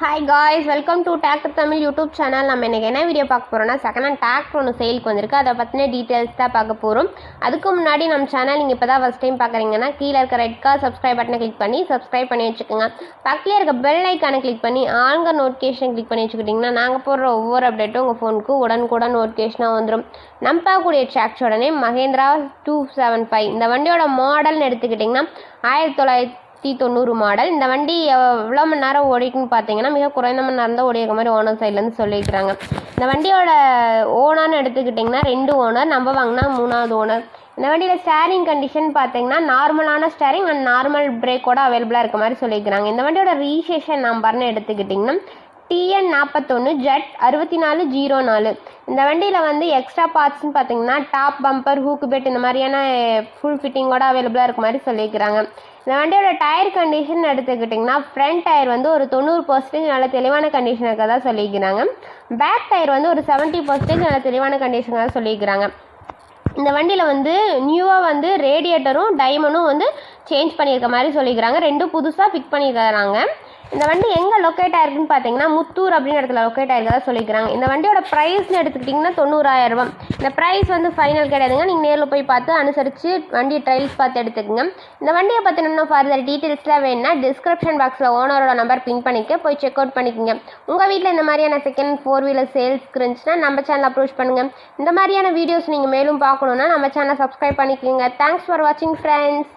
Hi guys, welcome to Tractor Tamil YouTube channel. நம்ம இன்னைக்கு என்ன வீடியோ பார்க்க போறோம்னா செகண்ட் ஹேண்ட் டிராக்டர் ஒன்று சேலுக்கு வந்திருக்கு. அதை பற்றின டீட்டெயில்ஸ் தான் பார்க்க போகிறோம். அதுக்கு முன்னாடி நம்ம சேனல் நீங்கள் இப்போ தான் ஃபஸ்ட் டைம் பார்க்குறீங்கன்னா கீழே இருக்க ரெட் கலர் சப்ஸ்கிரைப் பட்டனை கிளிக் பண்ணி சப்ஸ்கிரைப் பண்ணி வச்சுக்கோங்க. பக்கத்தில் இருக்க பெல் ஐக்கானை கிளிக் பண்ணி ஆல்ங்க நோட்டிஃபிகேஷன் கிளிக் பண்ணி வச்சுக்கிட்டிங்கன்னா நாங்கள் போடுற ஒவ்வொரு அப்டேட்டும் உங்கள் ஃபோனுக்கு உடனுக்குடன் நோட்டிஃபிகேஷனாக வந்துடும். நம்ம பார்க்கக்கூடிய டிராக்டரோட நேம் மஹேந்திரா 275. இந்த வண்டியோட மாடல்னு எடுத்துக்கிட்டிங்கன்னா 1990 மாடல். இந்த வண்டி எவ்வளோ மணி நேரம் ஓடிக்குன்னு பார்த்தீங்கன்னா மிக குறைந்த மணி நேரம் தான் ஓடிக்கிற மாதிரி ஓனர் சைட்லேருந்து சொல்லிக்கிறாங்க. இந்த வண்டியோட ஓனர்னு எடுத்துக்கிட்டிங்கன்னா 2 ஓனர், நம்ம வாங்கினா 3வது ஓனர். இந்த வண்டியில் ஸ்டேரிங் கண்டிஷன் பார்த்தீங்கன்னா நார்மலான ஸ்டேரிங் அண்ட் நார்மல் பிரேக்கோட அவைலபிளாக இருக்க மாதிரி சொல்லிக்கிறாங்க. இந்த வண்டியோட ரிஜிஸ்ட்ரேஷன் நம்பர்னு எடுத்துக்கிட்டிங்கன்னா TN41 ஜெட் 6404. இந்த வண்டியில் வந்து எக்ஸ்ட்ரா பார்ட்ஸ்னு பார்த்தீங்கன்னா டாப் பம்பர், ஹூக்கு பெட் இந்த மாதிரியான ஃபுல் ஃபிட்டிங்கோட அவைலபிளாக இருக்க மாதிரி சொல்லிக்கிறாங்க. இந்த வண்டியோட டயர் கண்டிஷன் எடுத்துக்கிட்டிங்கன்னா ஃப்ரண்ட் டயர் வந்து ஒரு 90% நல்ல தெளிவான கண்டிஷன் இருக்கதா சொல்லிக்கிறாங்க. பேக் டயர் வந்து ஒரு 70% நல்ல தெளிவான கண்டிஷனாக சொல்லிக்கிறாங்க. இந்த வண்டியில் வந்து நியூவாக வந்து ரேடியேட்டரும் டைமண்டும் வந்து சேஞ்ச் பண்ணியிருக்க மாதிரி சொல்லிக்கிறாங்க. 2 புதுசாக ஃபிட் பண்ணியிருக்கிறாங்க. இந்த வண்டி எங்கே லொக்கேட் ஆயிருக்குன்னு பார்த்தீங்கன்னா முத்தூர் அப்படின்னு இடத்துல லொக்கேட் ஆயிருக்கதா சொல்லிக்கிறாங்க. இந்த வண்டியோட ப்ரைஸ்னு எடுத்துக்கிட்டிங்கன்னா 90,000 ரூபா. இந்த ப்ரைஸ் வந்து ஃபைனல் கிடையாதுங்க. நீங்கள் நேரில் போய் பார்த்து அனுசரித்து வண்டி ட்ரைல்ஸ் பார்த்து எடுத்துக்கோங்க. இந்த வண்டியை பற்றி இன்னும் ஃபர்தர் டீட்டெயில்ஸ்லாம் வேணுன்னா டிஸ்கிரிப்ஷன் பாக்ஸில் ஓனரோட நம்பர் பின் பண்ணிக்க போய் செக் அவுட் பண்ணிக்கோங்க. உங்கள் வீட்டில் இந்த மாதிரியான செகண்ட் 4 வீலர் சேல்ஸ்க்கு இருந்துச்சுன்னா நம்ம சேனல் அப்ரோச் பண்ணுங்கள். இந்த மாதிரியான வீடியோஸ் நீங்கள் மேலும் பார்க்கணுன்னா நம்ம சேனலை சப்ஸ்கிரைப் பண்ணிக்கோங்க. தேங்க்ஸ் ஃபார் வாட்சிங் ஃப்ரெண்ட்ஸ்.